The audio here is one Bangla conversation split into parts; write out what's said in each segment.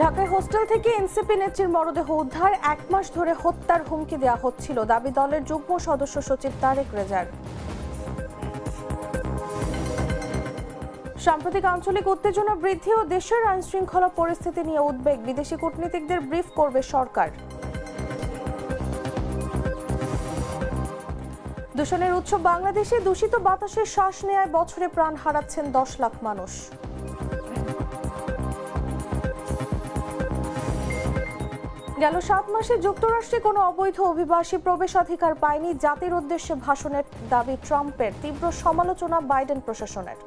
ঢাকায় হোস্টেল থেকে এনসিপি নেত্রীর মরদেহ উদ্ধার, 1 মাস ধরে হত্যার হুমকি দেওয়া হচ্ছিল, দাবি দলের যুগ্ম সদস্য সচিব তারেক রেজার। সাম্প্রতিক আঞ্চলিক উত্তেজনা বৃদ্ধি ও দেশের আইন শৃঙ্খলা পরিস্থিতি নিয়ে উদ্বেগ, বিদেশি কূটনীতিকদের ব্রিফ করবে সরকার। দূষণের উৎস বাংলাদেশে, দূষিত বাতাসে শ্বাস নেয়ায় বছরে প্রাণ হারাচ্ছেন 10 লাখ মানুষ। গেল 7 মাসে যুক্তরাষ্ট্রে কোনো অবৈধ অভিবাসী প্রবেশাধিকার পায়নি, জাতির উদ্দেশ্যে ভাষণের দাবি ট্রাম্পের, তীব্র সমালোচনা বাইডেন প্রশাসনের।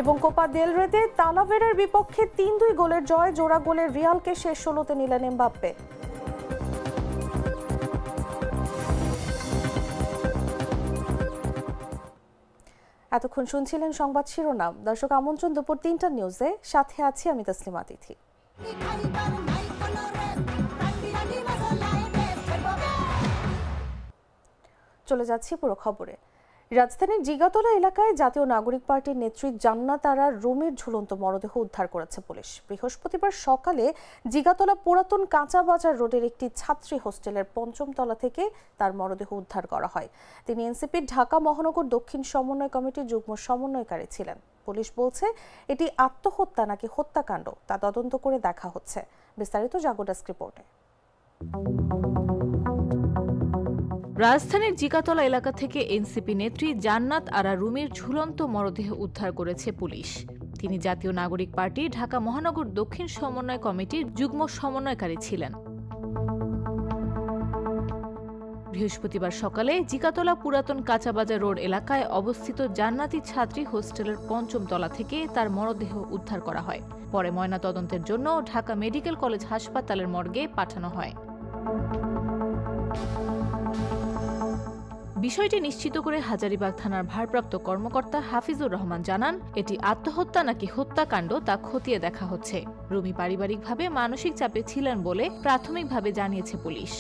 এবং কোপা দেল রেতে তালাভেরার বিপক্ষে 3-2 গোলের জয়, জোড়া গোলের রিয়ালকে শেষ 16তে নিলেন এমবাপ্পে। এতক্ষণ শুনছিলেন সংবাদ শিরোনাম। দর্শক, আমন্ত্রণ দুপুর 3টা নিউজে, সাথে আছি আমি তাসলিমা তিথি। চলে যাচ্ছি পুরো খবরে। রাজধানীর জিগাতলা এলাকায় জাতীয় নাগরিক পার্টির নেত্রী জান্নাত আরার রুমির ঝুলন্ত মরদেহ উদ্ধার করেছে পুলিশ। বৃহস্পতিবার সকালে জিগাতলা পুরাতন কাঁচা বাজার রোডের একটি ছাত্রী হোস্টেলের 5ম তলা থেকে তার মরদেহ উদ্ধার করা হয়। তিনি এনসিপির ঢাকা মহানগর দক্ষিণ সমন্বয় কমিটির যুগ্ম সমন্বয়কারী ছিলেন। পুলিশ বলছে এটি আত্মহত্যা নাকি হত্যাকাণ্ড তা তদন্ত করে দেখা হচ্ছে। বিস্তারিত জাগো ডেস্ক রিপোর্টে। রাজধানীর জিগাতলা এলাকা থেকে এনসিপি নেত্রী জান্নাত আরা রুমির ঝুলন্ত মরদেহ উদ্ধার করেছে পুলিশ। তিনি জাতীয় নাগরিক পার্টি ঢাকা মহানগর দক্ষিণ সমন্বয় কমিটির যুগ্ম সমন্বয়কারী ছিলেন। বৃহস্পতিবার সকালে জিগাতলা পুরাতন কাঁচাবাজার রোড এলাকায় অবস্থিত জান্নাতি ছাত্রী হোস্টেলের 5ম তলা থেকে তার মরদেহ উদ্ধার করা হয়। পরে ময়নাতদন্তের জন্য ঢাকা মেডিকেল কলেজ হাসপাতালের মর্গে পাঠানো হয়। বিষয়টি নিশ্চিত করে হাজারীবাগ থানার ভারপ্রাপ্ত কর্মকর্তা হাফিজুর রহমান জানান, এটি আত্মহত্যা নাকি হত্যাকাণ্ড তা খতিয়ে দেখা হচ্ছে। রুমি পারিবারিকভাবে মানসিক চাপে ছিলেন বলে প্রাথমিকভাবে জানিয়েছে পুলিশ।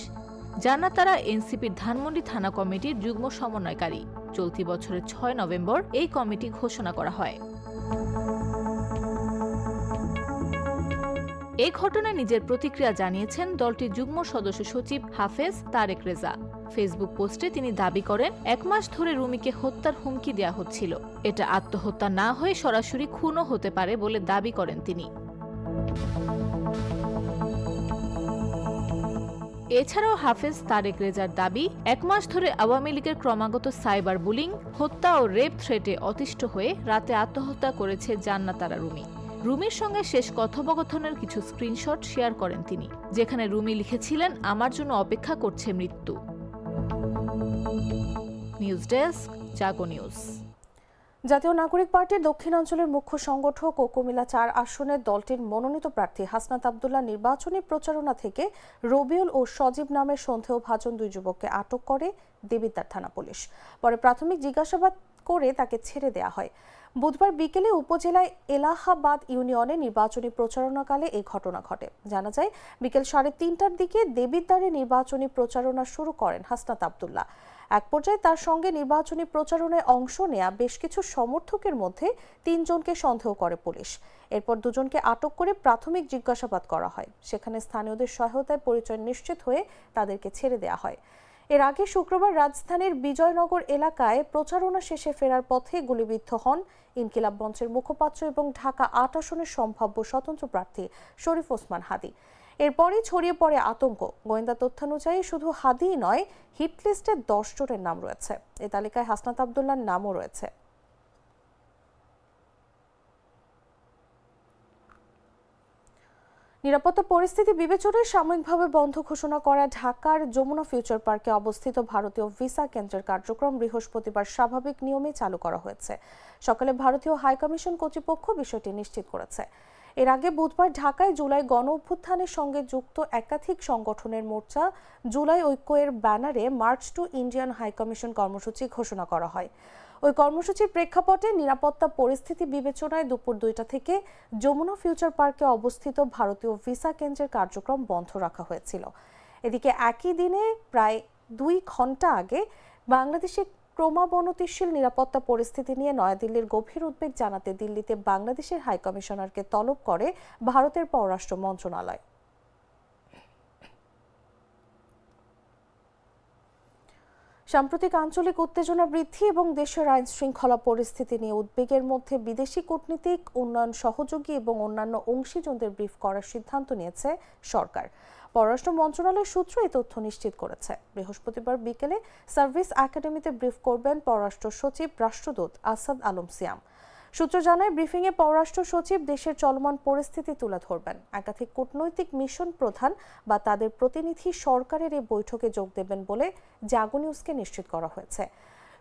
জান্নাত তারা এনসিপির ধানমন্ডি থানা কমিটির যুগ্ম সমন্বয়কারী। চলতি বছরের 6 নভেম্বর এই কমিটি ঘোষণা করা হয়। এই ঘটনায় নিজের প্রতিক্রিয়া জানিয়েছেন দলটির যুগ্ম সদস্য সচিব হাফেজ তারেক রেজা। ফেসবুক পোস্টে তিনি দাবি করেন, 1 মাস ধরে রুমিকে হত্যার হুমকি দেওয়া হচ্ছিল। এটা আত্মহত্যা না হয়ে সরাসরি খুনও হতে পারে বলে দাবি করেন তিনি। এছাড়াও হাফেজ তারেক রেজার দাবি, 1 মাস ধরে আওয়ামী লীগের ক্রমাগত সাইবার বুলিং, হত্যা ও রেপ থ্রেটে অতিষ্ঠ হয়ে রাতে আত্মহত্যা করেছে জান্নাত আরা রুমি। রুমির সঙ্গে শেষ কথোপকথনের কিছু স্ক্রিনশট শেয়ার করেন তিনি, যেখানে রুমি লিখেছিলেন, আমার জন্য অপেক্ষা করছে মৃত্যু। নিউজ ডেস্ক, জাগো নিউজ। জাতীয় নাগরিক পার্টির দক্ষিণাঞ্চলের মুখ্য সংগঠক ও কুমিল্লা 4 আসনের দলটির মনোনীত প্রার্থী হাসনাত আব্দুল্লাহ নির্বাচনী প্রচারণা থেকে রবিউল ও সজীব নামের সন্দেহভাজন 2 যুবককে আটক করে দেবিদ্বার থানা পুলিশ। পরে প্রাথমিক জিজ্ঞাসাবাদ করে তাকে ছেড়ে দেওয়া হয়। বুধবার বিকেলে উপজেলায় এলাহাবাদ ইউনিয়নে নির্বাচনী প্রচারণাকালে এই ঘটনা ঘটে। জানা যায়, বিকেল 3:30টার দিকে দেবিদ্বারে নির্বাচনী প্রচারণা শুরু করেন হাসনাত আব্দুল্লাহ। এক পর্যায়ে তার সঙ্গে নির্বাচনী প্রচারণায় অংশ নেয়া বেশ কিছু সমর্থকের মধ্যে 3 জনকে সন্দেহ করে পুলিশ। এরপর 2 জনকে আটক করে প্রাথমিক জিজ্ঞাসাবাদ করা হয়। সেখানে স্থানীয়দের সহায়তায় পরিচয় নিশ্চিত হয়ে তাদেরকে ছেড়ে দেওয়া হয়। এর আগে শুক্রবার রাজধানীর বিজয়নগর এলাকায় প্রচারণা শেষে ফেরার পথে গুলিবিদ্ধ হন ইনকিলাব মঞ্চের মুখপাত্র এবং ঢাকা 8 আসনের সম্ভাব্য স্বতন্ত্র প্রার্থী শরীফ ওসমান হাদি। এরপরই ছড়িয়ে পড়ে আতঙ্ক। গোয়েন্দা তথ্যানুযায়ী শুধু হাদিই নয়, হিটলিস্টে 10 জনের নাম রয়েছে। এই তালিকায় হাসনাত আব্দুল্লাহর নামও রয়েছে। নিরাপত্তা পরিস্থিতি বিবেচনায় সাময়িকভাবে বন্ধ ঘোষণা করা ঢাকার যমুনা ফিউচার পার্কে অবস্থিত ভারতীয় ভিসা কেন্দ্রের কার্যক্রম বৃহস্পতিবার স্বাভাবিক নিয়মে চালু করা হয়েছে। সকালে ভারতীয় হাইকমিশন কর্তৃপক্ষ বিষয়টি নিশ্চিত করেছে। এর আগে বুধবার ঢাকায় জুলাই গণ অভ্যুত্থানের সঙ্গে যুক্ত একাধিক সংগঠনের মোর্চা জুলাই ঐক্য এর ব্যানারে মার্চ টু ইন্ডিয়ান হাইকমিশন কর্মসূচি ঘোষণা করা হয়। ওই কর্মসূচির প্রেক্ষাপটে নিরাপত্তা পরিস্থিতি বিবেচনায় দুপুর 2টা থেকে যমুনা ফিউচার পার্কে অবস্থিত ভারতীয় ভিসা কেন্দ্রের কার্যক্রম বন্ধ রাখা হয়েছিল। এদিকে একই দিনে প্রায় 2 ঘন্টা আগে বাংলাদেশে ক্রমাবনতিশীল নিরাপত্তা পরিস্থিতি নিয়ে নয়াদিল্লির গভীর উদ্বেগ জানাতে দিল্লিতে বাংলাদেশের হাইকমিশনারকে তলব করে ভারতের পররাষ্ট্র মন্ত্রণালয়। সাম্প্রতিক আঞ্চলিক উত্তেজনা বৃদ্ধি এবং দেশের আইন শৃঙ্খলা পরিস্থিতি নিয়ে উদ্বেগের মধ্যে বিদেশি কূটনীতিক, উন্নয়ন সহযোগী এবং অন্যান্য অংশীজনদের ব্রিফ করার সিদ্ধান্ত নিয়েছে সরকার। পররাষ্ট্র মন্ত্রণালয় সূত্র এই তথ্য নিশ্চিত করেছে। বৃহস্পতিবার বিকেলে সার্ভিস একাডেমিতে ব্রিফ করবেন পররাষ্ট্র সচিব রাষ্ট্রদূত আসাদ আলম সিয়াম। সূত্র জানায়, ব্রিফিংয়ে পররাষ্ট্র সচিব দেশের চলমান পরিস্থিতি তুলে ধরবেন। একাধিক কূটনৈতিক মিশন প্রধান বা তাদের প্রতিনিধি সরকারের এই বৈঠকে যোগ দেবেন বলে জাগো নিউজকে নিশ্চিত করা হয়েছে।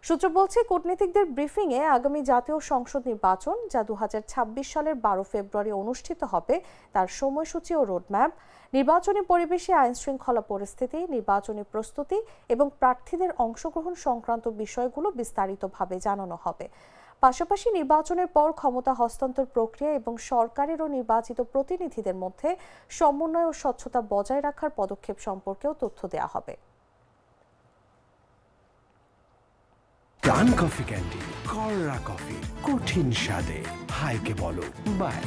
সূত্র বলছে, কূটনীতিকদের ব্রিফিংয়ে আগামী জাতীয় সংসদ নির্বাচন, যা 2026 সালের 12 ফেব্রুয়ারি অনুষ্ঠিত হবে, তার সময়সূচি ও রোডম্যাপ, নির্বাচনী পরিবেশে আইন শৃঙ্খলা পরিস্থিতি, নির্বাচনী প্রস্তুতি এবং প্রার্থীদের অংশগ্রহণ সংক্রান্ত বিষয়গুলো বিস্তারিতভাবে জানানো হবে। পাশাপাশি নির্বাচনের পর ক্ষমতা হস্তান্তর প্রক্রিয়া এবং সরকারের ও নির্বাচিত প্রতিনিধিদের মধ্যে সমন্বয় ও স্বচ্ছতা বজায় রাখার পদক্ষেপ সম্পর্কেও তথ্য দেওয়া হবে। প্রাণ কফি ক্যান্ডি, কররা কফি, কঠিন স্বাদে, হাইকে বলো বাই।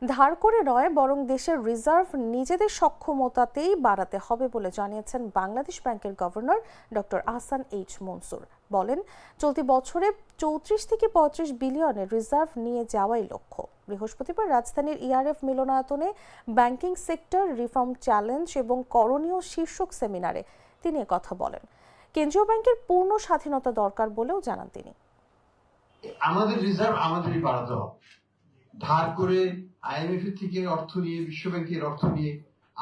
ধার করে নয়, বরং দেশের রিজার্ভ নিজেদের সক্ষমতাতেই বাড়াতে হবে বলে জানিয়েছেন বাংলাদেশ ব্যাংকের governor doctor Ahsan H Mansur. বলেন, চলতি বছরে 34 থেকে 35 বিলিয়নের রিজার্ভ নিয়ে যাওয়াই লক্ষ্য। বৃহস্পতিবার রাজধানীর ইআরএফ মিলনায়তনে ব্যাংকিং সেক্টর রিফর্ম চ্যালেঞ্জ এবং করণীয় শীর্ষক সেমিনারে তিনি কথা বলেন। কেন্দ্রীয় ব্যাংকের পূর্ণ স্বাধীনতা দরকার বলেও জানান তিনি। আমাদের রিজার্ভ আমাদেরই বাড়াতে হবে। ধার করে আইএমএফ এর থেকে অর্থ নিয়ে, বিশ্ব ব্যাংকের অর্থ নিয়ে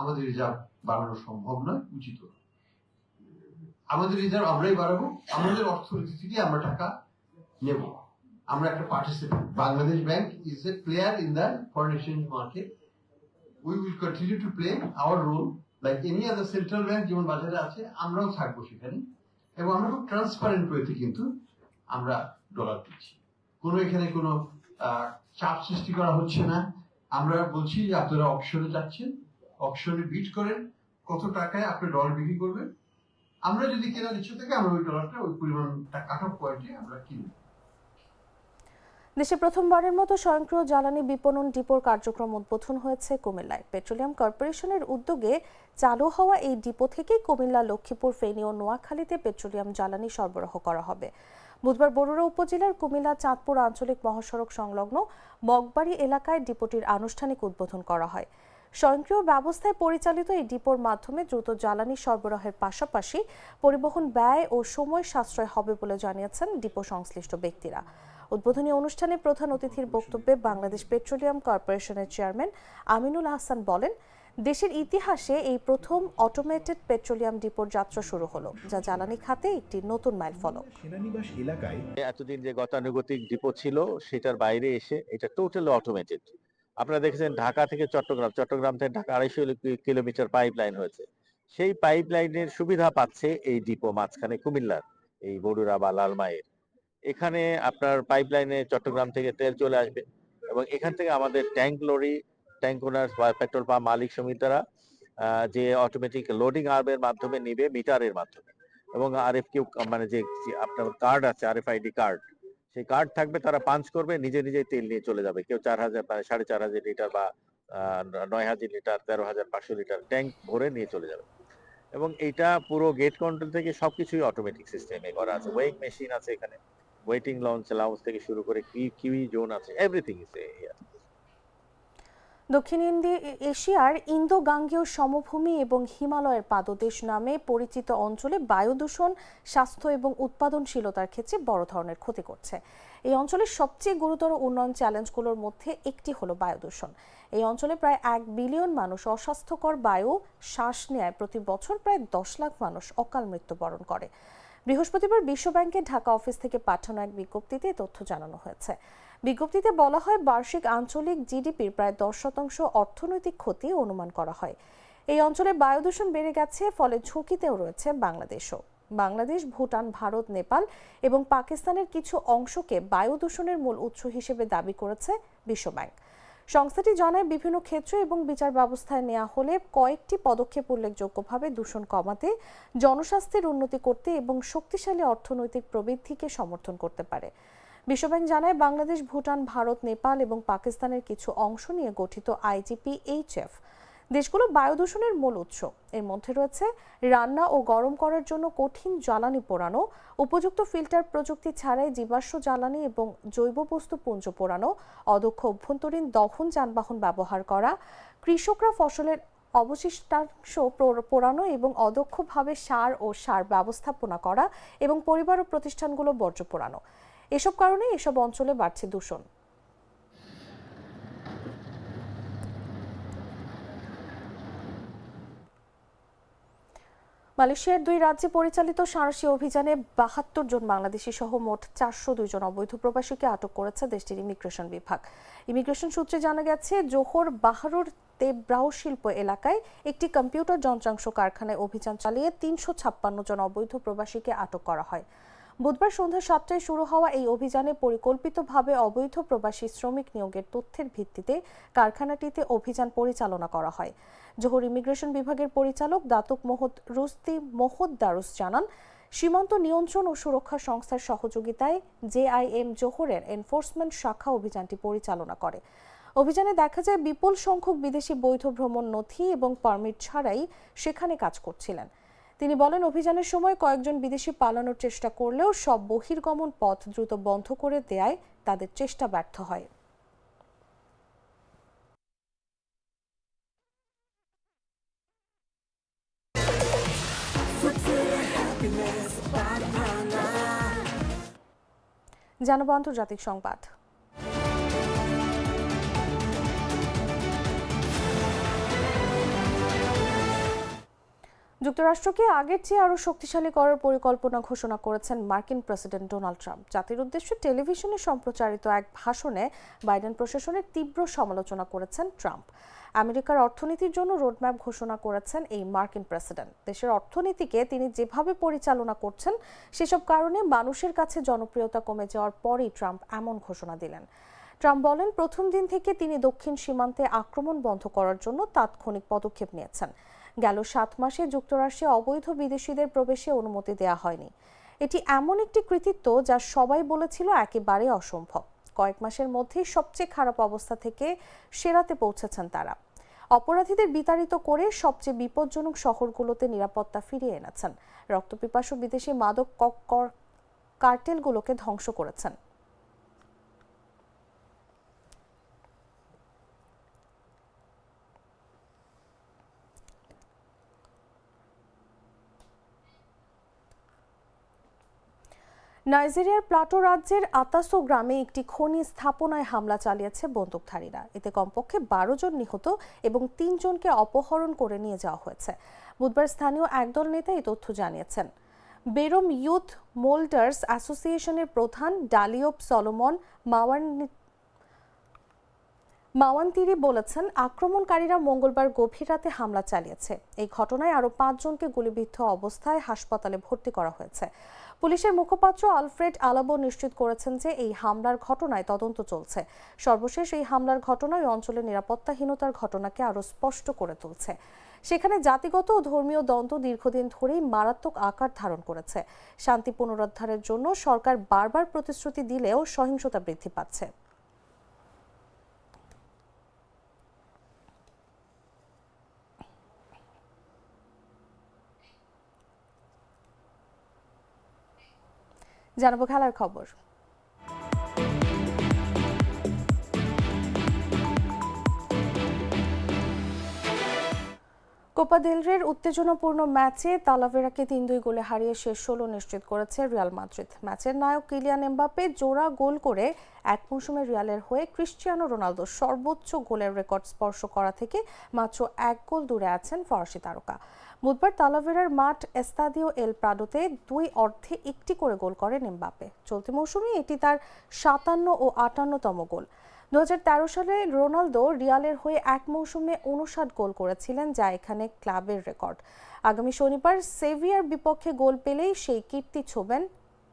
আমাদের রিজার্ভ বাড়ানো সম্ভব নয়, উচিত নয়। আমাদের রিজার্ভ আমরাই বাড়াবো, আমাদের অর্থনীতি থেকে আমরা টাকা নেব। আমরা একটা participant. Bangladesh Bank is a player in the foreign exchange market. We will continue to play our role like any other central bank যেমন বাজারে আছে, আমরাও থাকবো সেখানে। এবং আমরা খুব ট্রান্সপারেন্ট ওয়েতে কিন্তু আমরা ডলার দিচ্ছি। এখানে কোনো চাপ সৃষ্টি করা হচ্ছে না। আমরা বলছি যে আপনারা অপশনে যাচ্ছেন, অপশনে বিট করেন, কত টাকায় আপনি ডলার বিক্রি করবেন। আমরা যদি কেনার ইচ্ছে থাকে আমরা ওই ডলারটা ওই পরিমাণটা কাট অফ পয়েন্টে আমরা কিনব। দেশে প্রথমবারের মতো স্বয়ংক্রিয় জ্বালানি বিপণন ডিপোর কার্যক্রম উদ্বোধন হয়েছে কুমিল্লায়। পেট্রোলিয়াম কর্পোরেশনের উদ্যোগে চালু হওয়া এই ডিপো থেকে কুমিল্লা, লক্ষ্মীপুর, ফেনী ও নোয়াখালীতে পেট্রোলিয়াম জ্বালানি সরবরাহ করা হবে। বুধবার বরুড়া উপজেলার কুমিল্লা চাঁদপুর আঞ্চলিক মহাসড়ক সংলগ্ন মগবাড়ি এলাকায় ডিপোটির আনুষ্ঠানিক উদ্বোধন করা হয়। স্বয়ংক্রিয় ব্যবস্থায় পরিচালিত এই ডিপোর মাধ্যমে দ্রুত জ্বালানি সরবরাহের পাশাপাশি পরিবহন ব্যয় ও সময় সাশ্রয় হবে বলে জানিয়েছেন ডিপো সংশ্লিষ্ট ব্যক্তিরা। উদ্বোধনী অনুষ্ঠানে প্রধান অতিথির বক্তব্যে বাংলাদেশ পেট্রোলিয়াম কর্পোরেশনের চেয়ারম্যান আমিনুল আহসান বলেন, দেশের ইতিহাসে এই প্রথম অটোমেটেড পেট্রোলিয়াম ডিপোর যাত্রা শুরু হলো, যা জ্বালানি খাতে একটি নতুন মাইলফলক। সেনানিবাস এলাকায় এতদিন যে গতানুগতিক ডিপো ছিল সেটার বাইরে এসে এটা টোটালি অটোমেটেড। আপনারা দেখেছেন ঢাকা থেকে চট্টগ্রাম থেকে ঢাকা 250 কিলোমিটার পাইপ লাইন হয়েছে। সেই পাইপ লাইনের সুবিধা পাচ্ছে এই ডিপো মাঝখানে কুমিল্লার এই বরুড়া বা লালমাইয়ের। এখানে আপনার পাইপ লাইনে চট্টগ্রাম থেকে তেল চলে আসবে এবং এখান থেকে আমাদের ট্যাঙ্ক লরি, ট্যাঙ্ক ওনার্স বা পেট্রোল পাম্প মালিক সমিতিরা যে অটোমেটিক লোডিং আর্মের মাধ্যমে নিবে মিটারের মাধ্যমে, এবং আরএফকিউ মানে যে আপনার কার্ড আছে, আরএফআইডি কার্ড, সেই কার্ড থাকবে, তারা পাঞ্চ করবে, নিজে নিজেই তেল নিয়ে চলে যাবে। কেউ 4000 মানে 4500 লিটার বা 9000 লিটার, 13500 লিটার ট্যাঙ্ক ভরে নিয়ে চলে যাবে। এবং এইটা পুরো গেট কন্ট্রোল থেকে সবকিছুই অটোমেটিক সিস্টেমে করা আছে। ওয়েইং মেশিন আছে এখানে, ওয়েটিং লাউঞ্জ থেকে শুরু করে কিউই জোন আছে, এভরিথিং ইজ হিয়ার। দক্ষিণ এশিয়ার ইন্দো গাঙ্গেয় সমভূমি এবং হিমালয়ের পাদদেশ নামে পরিচিত অঞ্চলে বায়ু দূষণ স্বাস্থ্য এবং উৎপাদনশীলতার ক্ষেত্রে বড় ধরনের ক্ষতি করছে। এই অঞ্চলের সবচেয়ে গুরুতর উন্নয়ন চ্যালেঞ্জগুলোর মধ্যে একটি হলো বায়ু দূষণ। এই অঞ্চলে প্রায় 1 বিলিয়ন মানুষ অস্বাস্থ্যকর বায়ু শ্বাস নেয়। প্রতি বছর প্রায় 10 লাখ মানুষ অকাল মৃত্যুবরণ করে। বৃহস্পতিবার বিশ্বব্যাংকের ঢাকা অফিস থেকে পাঠানো এক বিজ্ঞপ্তিতে তথ্য জানানো হয়েছে। বিজ্ঞপ্তিতে বলা হয়, বার্ষিক আঞ্চলিক জিডিপির প্রায় 10% অর্থনৈতিক ক্ষতি অনুমান করা হয়। এই অঞ্চলে বায়ু দূষণ বেড়ে গেছে, ফলে ঝুঁকিতেও রয়েছে বাংলাদেশও। বাংলাদেশ, ভুটান, ভারত, নেপাল এবং পাকিস্তানের কিছু অংশকে বায়ু দূষণের মূল উৎস হিসেবে দাবি করেছে বিশ্বব্যাংক। সংস্থাটি জানায়, বিভিন্ন ক্ষেত্রে এবং বিচার ব্যবস্থায় নেওয়া হলে কয়েকটি পদক্ষেপ উল্লেখযোগ্যভাবে দূষণ কমাতে, জনস্বাস্থ্যের উন্নতি করতে এবং শক্তিশালী অর্থনৈতিক প্রবৃদ্ধিকে সমর্থন করতে পারে। বিশ্বব্যাংক জানায়, বাংলাদেশ, ভুটান, ভারত, নেপাল এবং পাকিস্তানের কিছু অংশ নিয়ে গঠিত IGPHF দেশগুলো বায়ু দূষণের মূল উৎস। এর মধ্যে রয়েছে রান্না ও গরম করার জন্য কঠিন জ্বালানি পোড়ানো, উপযুক্ত ফিল্টার প্রযুক্তি ছাড়াই জীবাশ্ম জ্বালানি এবং জৈব বস্তু পুঞ্জ পোড়ানো, অদক্ষ অভ্যন্তরীণ দহন যানবাহন ব্যবহার করা, কৃষকরা ফসলের অবশিষ্টাংশ পোড়ানো এবং অদক্ষভাবে সার ও সার ব্যবস্থাপনা করা এবং পরিবার ও প্রতিষ্ঠানগুলো বর্জ্য পোড়ানো। এসব কারণে এসব অঞ্চলে বাড়ছে দূষণ। মালয়েশিয়ার 2 রাজ্যে পরিচালিত সাঁড়াশি অভিযানে 72 জন বাংলাদেশি সহ মোট 402 জন অবৈধ প্রবাসীকে আটক করেছে দেশটির ইমিগ্রেশন বিভাগ। ইমিগ্রেশন সূত্রে জানা গেছে, জোহর বাহারুর তেব্রাউ শিল্প এলাকায় একটি কম্পিউটার যন্ত্রাংশ কারখানায় অভিযান চালিয়ে 356 জন অবৈধ প্রবাসীকে আটক করা হয়। বুধবার সন্ধ্যা 7টায় শুরু হওয়া এই অভিযানে পরিকল্পিতভাবে অবৈধ প্রবাসী শ্রমিক নিয়োগের তথ্যের ভিত্তিতে কারখানাটিতে অভিযান পরিচালনা করা হয়। জোহর ইমিগ্রেশন বিভাগের পরিচালক দাতুক রুস্তি মোহদ্দারুস জানান, সীমান্ত নিয়ন্ত্রণ ও সুরক্ষা সংস্থার সহযোগিতায় JIM জোহরের এনফোর্সমেন্ট শাখা অভিযানটি পরিচালনা করে। অভিযানে দেখা যায়, বিপুল সংখ্যক বিদেশি বৈধ ভ্রমণ নথি এবং পারমিট ছাড়াই সেখানে কাজ করছিলেন। তিনি বলেন, অভিযানের সময় কয়েকজন বিদেশি পালানোর চেষ্টা করলেও সব বহির্গমন পথ দ্রুত বন্ধ করে দেয়ায় তাদের চেষ্টা ব্যর্থ হয়। জানাবো আন্তর্জাতিক সংবাদ। যুক্তরাষ্ট্রকে আগের চেয়ে আরও শক্তিশালী করার পরিকল্পনা ঘোষণা করেছেন মার্কিন প্রেসিডেন্ট ডোনাল্ড ট্রাম্প। জাতির উদ্দেশ্যে টেলিভিশনে সম্প্রচারিত এক ভাষণে বাইডেন প্রশাসনের তীব্র সমালোচনা করেছেন ট্রাম্প। আমেরিকার অর্থনীতির জন্য রোডম্যাপ ঘোষণা করেছেন এই মার্কিন প্রেসিডেন্ট। দেশের অর্থনীতিকে তিনি যেভাবে পরিচালনা করছেন, সেসব কারণে মানুষের কাছে জনপ্রিয়তা কমে যাওয়ার পরই ট্রাম্প এমন ঘোষণা দিলেন। ট্রাম্প বলেন, প্রথম দিন থেকে তিনি দক্ষিণ সীমান্তে আক্রমণ বন্ধ করার জন্য তাৎক্ষণিক পদক্ষেপ নিয়েছেন। গেল 7 মাসে যুক্তরাষ্ট্রে অবৈধ বিদেশিদের প্রবেশে অনুমতি দেওয়া হয়নি। এটি এমন একটি কৃতিত্ব যা সবাই বলেছিল একেবারে অসম্ভব। কয়েক মাসের মধ্যেই সবচেয়ে খারাপ অবস্থা থেকে সেরাতে পৌঁছেছেন তারা। অপরাধীদের বিতাড়িত করে সবচেয়ে বিপজ্জনক শহরগুলোতে নিরাপত্তা ফিরিয়ে এনেছেন। রক্তপিপাসু বিদেশি মাদক কার্টেলগুলোকে ধ্বংস করেছেন। নাইজেরিয়ার প্লাটো রাজ্যের আতাসো গ্রামে একটি খনি স্থাপনায় হামলা চালিয়েছে বন্দুকধারীরা। এতে কমপক্ষে 12 জন নিহত এবং 3 জনকে অপহরণ করে নিয়ে যাওয়া হয়েছে। বুধবার স্থানীয় একদল নেতা এই তথ্য জানিয়েছেন। বেরোম ইউথ মোল্ডার্স অ্যাসোসিয়েশনের প্রধান ডালিওপ সলোমন মাওয়ান্তিরি বলেছেন, আক্রমণকারীরা মঙ্গলবার গভীর রাতে হামলা চালিয়েছে। এই ঘটনায় আরও 5 জনকে গুলিবিদ্ধ অবস্থায় হাসপাতালে ভর্তি করা হয়েছে। পুলিশের মুখপাত্র আলফ্রেড আলাবো নিশ্চিত করেছেন যে এই হামলার ঘটনায় তদন্ত চলছে। সর্বশেষ এই হামলার ঘটনা ওই অঞ্চলের নিরাপত্তাহীনতার ঘটনাকে আরও স্পষ্ট করে তুলছে। সেখানে জাতিগত ও ধর্মীয় দ্বন্দ্ব দীর্ঘদিন ধরেই মারাত্মক আকার ধারণ করেছে। শান্তি পুনরুদ্ধারের জন্য সরকার বারবার প্রতিশ্রুতি দিলেও সহিংসতা বৃদ্ধি পাচ্ছে। জানাবো খেলার খবর। কোপা দেল রের উত্তেজনাপূর্ণ ম্যাচে তালাভেরাকে 3-2 গোলে হারিয়ে শেষ 16 নিশ্চিত করেছে রিয়াল মাদ্রিদ। ম্যাচের নায়ক কিলিয়ান এমবাপ্পে জোড়া গোল করে এক মৌসুমে রিয়ালের হয়ে ক্রিস্টিয়ানো রোনালদোর সর্বোচ্চ গোলের রেকর্ড স্পর্শ করা থেকে মাত্র 1 গোল দূরে আছেন ফরাসি তারকা। বুধবার তালাভেরার মাঠ এস্তাদিও এল প্রাডোতে 2 অর্ধে একটি করে গোল করেন এমবাপ্পে। চলতি মৌসুমে এটি তার 57 ও 58তম গোল। 2013 সালে রোনালদো রিয়ালের হয়ে এক মৌসুমে 59 গোল করেছিলেন, যা এখানে ক্লাবের রেকর্ড। আগামী শনিবার সেভিয়ার বিপক্ষে গোল পেলেই সেই কীর্তি ছোবেন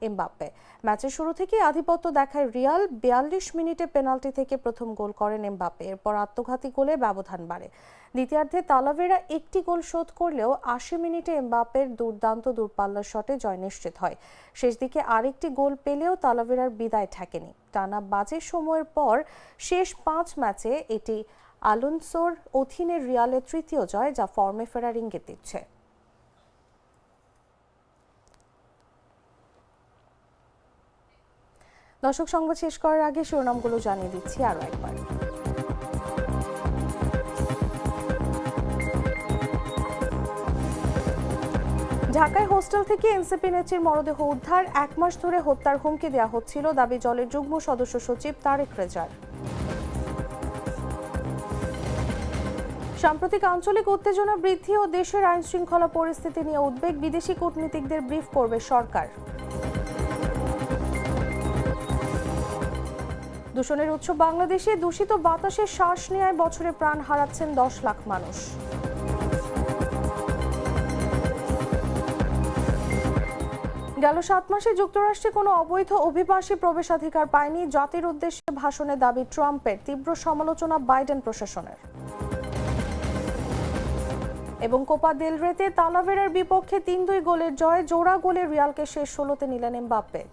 এমবাপ্পে। ম্যাচের শুরু থেকেই আধিপত্য দেখায় রিয়াল। ৪২ মিনিটে পেনাল্টি থেকে প্রথম গোল করেন এমবাপ্পে। এরপর আত্মঘাতী গোলে ব্যবধান বাড়ে। দ্বিতীয়ার্ধে তালাভেরা একটি গোল শোধ করলেও ৮০ মিনিটে এমবাপ্পের দুর্দান্ত দূরপাল্লার শটে জয় নিশ্চিত হয়। শেষ দিকে আরেকটি গোল পেলেও তালাভেরার বিদায় ঠেকেনি। টানা বাজে সময়ের পর শেষ ৫ ম্যাচে এটি আলোনসোর অধীনে রিয়ালের তৃতীয় জয়, যা ফর্মে ফেরার ইঙ্গিত দিচ্ছে। দর্শক, সংবাদ শেষ করার আগে শিরোনামগুলো জানিয়ে দিচ্ছি আরও একবার। ঢাকায় হোস্টেল থেকে এনসিপি নেত্রীর মরদেহ উদ্ধার। ১ মাস ধরে হত্যার হুমকি দেওয়া হচ্ছিল, দাবি জলের যুগ্ম সদস্য সচিব তারেক রেজার। সাম্প্রতিক আঞ্চলিক উত্তেজনা বৃদ্ধি ও দেশের আইন শৃঙ্খলা পরিস্থিতি নিয়ে উদ্বেগ, বিদেশি কূটনীতিকদের ব্রিফ করবে সরকার। দূষণের উৎস বাংলাদেশে, দূষিত বাতাসে শ্বাস নেওয়ায় বছরে প্রাণ হারাচ্ছেন ১০ লাখ মানুষ। গেল ৭ মাসে যুক্তরাষ্ট্রে কোনো অবৈধ অভিবাসী প্রবেশাধিকার পায়নি। জাতির উদ্দেশ্যে ভাষণে দাবি ট্রাম্পের, তীব্র সমালোচনা বাইডেন প্রশাসনের। এবং কোপা দেল রেতে তালাভেরার বিপক্ষে ৩-২ গোলের জয়, জোড়া গোলে রিয়ালকে শেষ ১৬তে নিলেন এমবাপ্পে।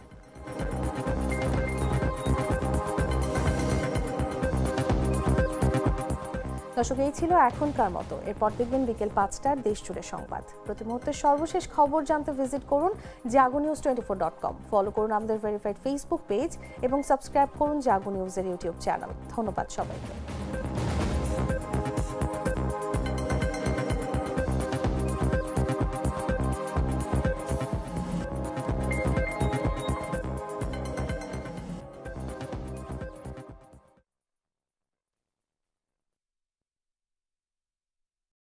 দর্শক, এই ছিল এখনকার মতো। এরপর দেখবেন বিকেল ৫টার দেশ জুড়ে সংবাদ। প্রতি মুহূর্তের সর্বশেষ খবর জানতে ভিজিট করুন jagonews24.com। ফলো করুন আমাদের ভেরিফাইড ফেসবুক পেজ এবং সাবস্ক্রাইব করুন জাগো নিউজের ইউটিউব চ্যানেল। ধন্যবাদ সবাইকে।